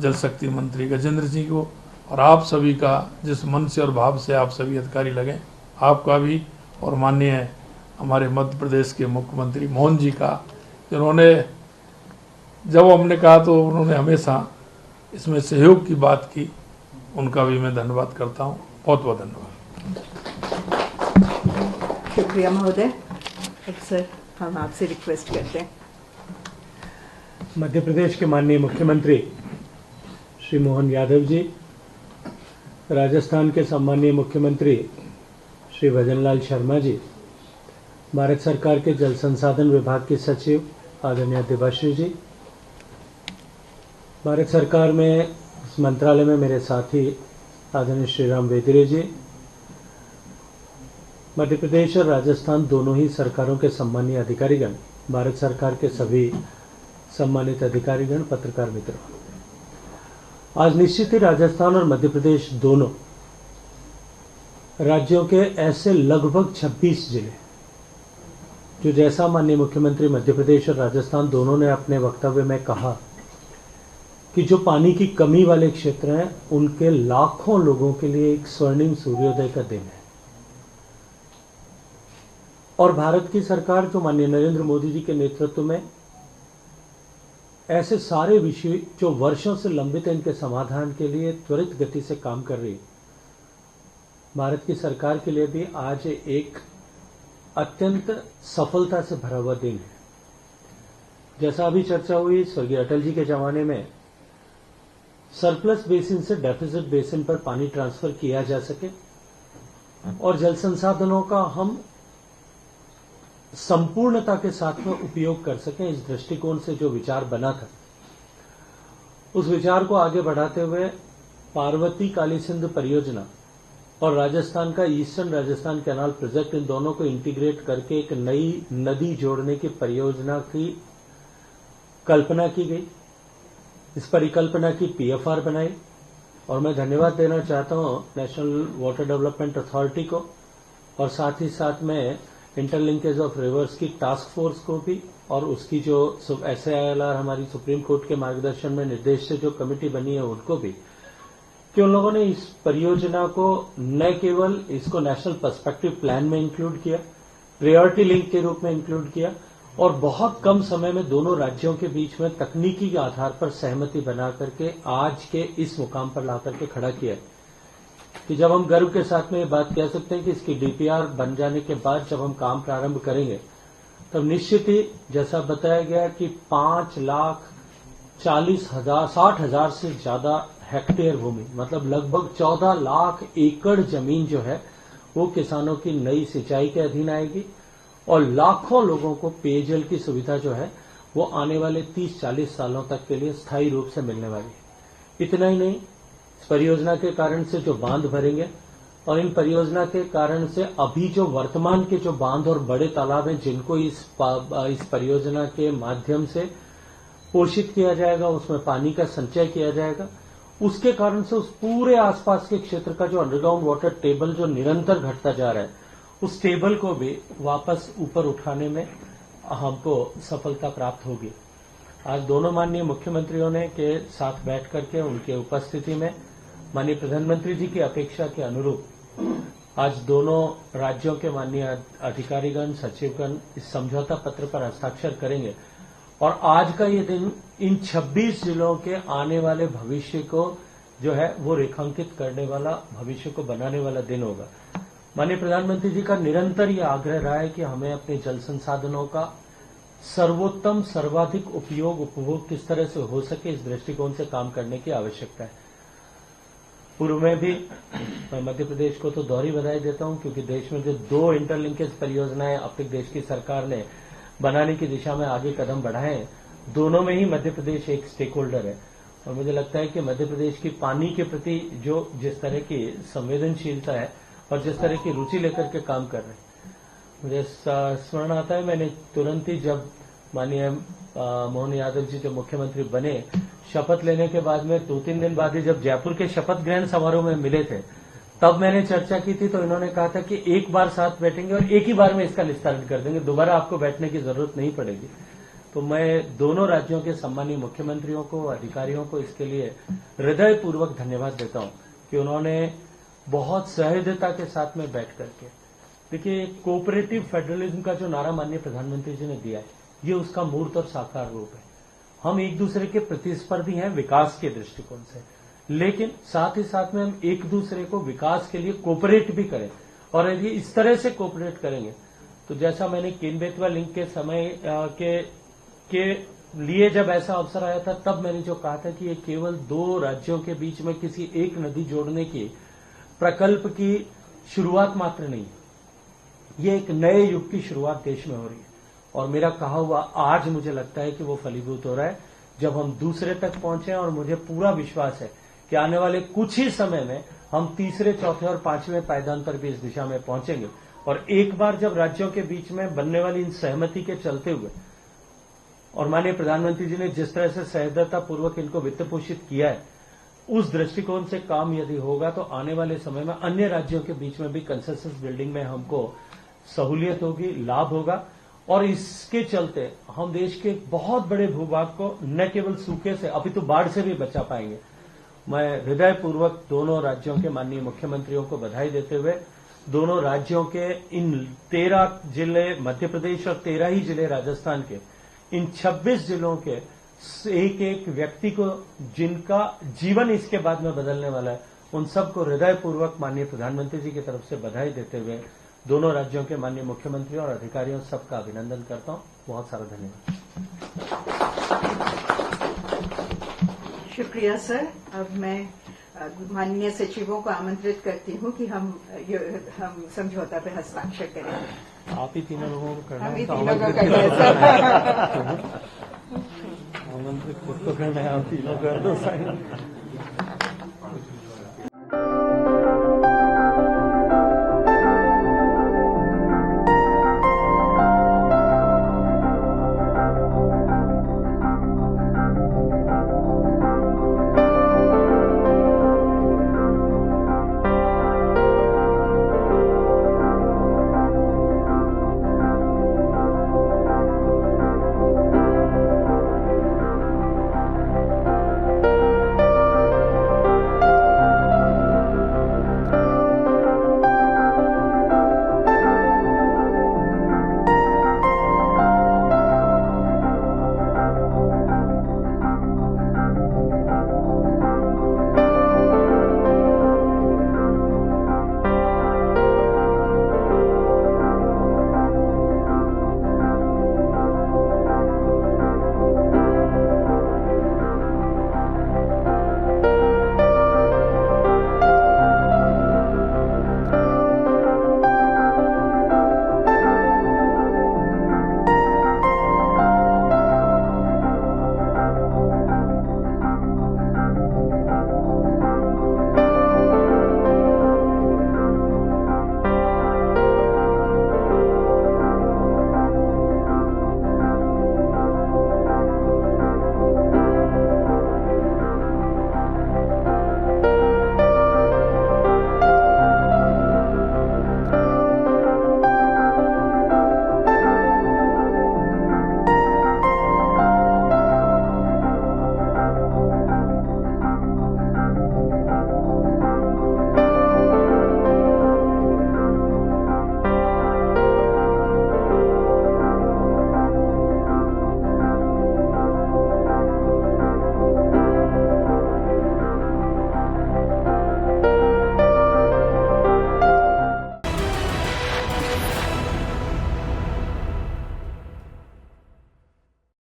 जल शक्ति मंत्री गजेंद्र सिंह को और आप सभी का जिस मन से और भाव से आप सभी अधिकारी लगे, आपका भी और माननीय हमारे मध्य प्रदेश के मुख्यमंत्री मोहन जी का, जिन्होंने जब हमने कहा तो उन्होंने हमेशा इसमें सहयोग की बात की, उनका भी मैं धन्यवाद करता हूँ। बहुत बहुत धन्यवाद। शुक्रिया महोदय। सर, हम आपसे रिक्वेस्ट करते हैं। मध्य प्रदेश के माननीय मुख्यमंत्री श्री मोहन यादव जी, राजस्थान के सम्मानीय मुख्यमंत्री श्री भजनलाल शर्मा जी, भारत सरकार के जल संसाधन विभाग के सचिव आदरणीय देवाश्री जी, भारत सरकार में इस मंत्रालय में मेरे साथी आदरणीय श्री राम वेदिरे जी, मध्य प्रदेश और राजस्थान दोनों ही सरकारों के सम्मानीय अधिकारीगण, भारत सरकार के सभी सम्मानित अधिकारीगण, पत्रकार मित्रों, आज निश्चित ही राजस्थान और मध्य प्रदेश दोनों राज्यों के ऐसे लगभग 26 जिले, जो जैसा माननीय मुख्यमंत्री मध्य प्रदेश और राजस्थान दोनों ने अपने वक्तव्य में कहा कि जो पानी की कमी वाले क्षेत्र हैं, उनके लाखों लोगों के लिए एक स्वर्णिम सूर्योदय का दिन है। और भारत की सरकार जो माननीय नरेंद्र मोदी जी के नेतृत्व में ऐसे सारे विषय जो वर्षों से लंबित हैं, इनके समाधान के लिए त्वरित गति से काम कर रही, भारत की सरकार के लिए भी आज एक अत्यंत सफलता से भरा हुआ दिन है। जैसा अभी चर्चा हुई, स्वर्गीय अटल जी के जमाने में सरप्लस बेसिन से डेफिसिट बेसिन पर पानी ट्रांसफर किया जा सके और जल संसाधनों का हम संपूर्णता के साथ में उपयोग कर सकें, इस दृष्टिकोण से जो विचार बना था, उस विचार को आगे बढ़ाते हुए पार्वती काली सिंधु परियोजना और राजस्थान का ईस्टर्न राजस्थान कैनाल प्रोजेक्ट, इन दोनों को इंटीग्रेट करके एक नई नदी जोड़ने की परियोजना की कल्पना की गई। इस परिकल्पना की पीएफआर बनाई और मैं धन्यवाद देना चाहता हूं नेशनल वाटर डेवलपमेंट अथॉरिटी को और साथ ही साथ में इंटरलिंकेज ऑफ रिवर्स की टास्क फोर्स को भी और उसकी जो SAILR हमारी सुप्रीम कोर्ट के मार्गदर्शन में निर्देश से जो कमेटी बनी है उनको भी, कि उन लोगों ने इस परियोजना को न केवल इसको नेशनल पर्सपेक्टिव प्लान में इंक्लूड किया, प्रायोरिटी लिंक के रूप में इंक्लूड किया और बहुत कम समय में दोनों राज्यों के बीच में तकनीकी के आधार पर सहमति बना करके आज के इस मुकाम पर ला करके खड़ा किया कि जब हम गर्व के साथ में ये बात कह सकते हैं कि इसकी डीपीआर बन जाने के बाद जब हम काम प्रारंभ करेंगे, तब निश्चित ही जैसा बताया गया कि 5,40,60,000 से ज्यादा हेक्टेयर भूमि, मतलब लगभग 14 लाख एकड़ जमीन जो है वो किसानों की नई सिंचाई के अधीन आएगी और लाखों लोगों को पेयजल की सुविधा जो है वो आने वाले 30-40 सालों तक के लिए स्थायी रूप से मिलने वाली है। इतना ही नहीं, इस परियोजना के कारण से जो बांध भरेंगे और इन परियोजना के कारण से अभी जो वर्तमान के जो बांध और बड़े तालाब हैं जिनको इस परियोजना के माध्यम से पोषित किया जाएगा, उसमें पानी का संचय किया जाएगा, उसके कारण से उस पूरे आसपास के क्षेत्र का जो अंडरग्राउंड वाटर टेबल जो निरंतर घटता जा रहा है, उस टेबल को भी वापस ऊपर उठाने में हमको सफलता प्राप्त होगी। आज दोनों माननीय मुख्यमंत्रियों ने के साथ बैठ करके उनके उपस्थिति में माननीय प्रधानमंत्री जी की अपेक्षा के अनुरूप आज दोनों राज्यों के माननीय अधिकारीगण, सचिवगण इस समझौता पत्र पर हस्ताक्षर करेंगे और आज का ये दिन इन 26 जिलों के आने वाले भविष्य को जो है वो रेखांकित करने वाला, भविष्य को बनाने वाला दिन होगा। माननीय प्रधानमंत्री जी का निरंतर ये आग्रह रहा है कि हमें अपने जल संसाधनों का सर्वोत्तम, सर्वाधिक उपभोग किस तरह से हो सके, इस दृष्टिकोण से काम करने की आवश्यकता है। पूर्व में भी मैं मध्य प्रदेश को तो दोहरी बधाई देता हूं क्योंकि देश में जो 2 इंटरलिंकेज परियोजनाएं अब तक देश की सरकार ने बनाने की दिशा में आगे कदम बढ़ाए हैं, दोनों में ही मध्य प्रदेश एक स्टेक होल्डर है और मुझे लगता है कि मध्य प्रदेश की पानी के प्रति जो जिस तरह की संवेदनशीलता है और जिस तरह की रुचि लेकर के काम कर रहे हैं, मुझे स्मरण आता है मैंने तुरंत ही जब माननीय मोहन यादव जी जो मुख्यमंत्री बने, शपथ लेने के बाद में 2-3 दिन बाद ही जब जयपुर के शपथ ग्रहण समारोह में मिले थे, तब मैंने चर्चा की थी तो इन्होंने कहा था कि एक बार साथ बैठेंगे और एक ही बार में इसका निस्तारण कर देंगे, दोबारा आपको बैठने की जरूरत नहीं पड़ेगी। तो मैं दोनों राज्यों के सम्मानीय मुख्यमंत्रियों को, अधिकारियों को इसके लिए हृदयपूर्वक धन्यवाद देता हूं कि उन्होंने बहुत सहृदयता के साथ में बैठ करके, देखिए कोऑपरेटिव फेडरलिज्म का जो नारा माननीय प्रधानमंत्री जी ने दिया है, ये उसका मूर्त और साकार रूप है। हम एक दूसरे के प्रतिस्पर्धी हैं विकास के दृष्टिकोण से, लेकिन साथ ही साथ में हम एक दूसरे को विकास के लिए कोऑपरेट भी करें। और यदि इस तरह से कोऑपरेट करेंगे तो जैसा मैंने केन बेतवा लिंक के समय के लिए जब ऐसा अवसर आया था, तब मैंने जो कहा था कि ये केवल 2 राज्यों के बीच में किसी एक नदी जोड़ने के प्रकल्प की शुरुआत मात्र नहीं है, ये एक नए युग की शुरुआत देश में हो रही है। और मेरा कहा हुआ आज मुझे लगता है कि वो फलीभूत हो रहा है जब हम दूसरे तक पहुंचे। और मुझे पूरा विश्वास है कि आने वाले कुछ ही समय में हम तीसरे, चौथे और 5वें पायदान पर भी इस दिशा में पहुंचेंगे। और एक बार जब राज्यों के बीच में बनने वाली इन सहमति के चलते हुए, और माननीय प्रधानमंत्री जी ने जिस तरह से सहृदयता पूर्वक इनको वित्त पोषित किया है, उस दृष्टिकोण से काम यदि होगा तो आने वाले समय में अन्य राज्यों के बीच में भी कंसेंसस बिल्डिंग में हमको सहूलियत होगी, लाभ होगा। और इसके चलते हम देश के बहुत बड़े भूभाग को न केवल सूखे से अपितु बाढ़ से भी बचा पाएंगे। मैं हृदयपूर्वक दोनों राज्यों के माननीय मुख्यमंत्रियों को बधाई देते हुए दोनों राज्यों के इन 13 जिले मध्य प्रदेश और 13 ही जिले राजस्थान के इन 26 जिलों के एक एक व्यक्ति को जिनका जीवन इसके बाद में बदलने वाला है, उन सबको हृदयपूर्वक माननीय प्रधानमंत्री जी की तरफ से बधाई देते हुए दोनों राज्यों के माननीय मुख्यमंत्रियों और अधिकारियों सबका अभिनंदन करता हूं। बहुत सारा धन्यवाद। शुक्रिया सर। अब मैं माननीय सचिवों को आमंत्रित करती हूँ कि हम समझौता पे हस्ताक्षर करें। आप ही तीनों लोगों को करना हम ही है तो तीनों को आमंत्रित करना है सर। आमंत्रित खुद को करना है, आप तीनों कर दो साइन।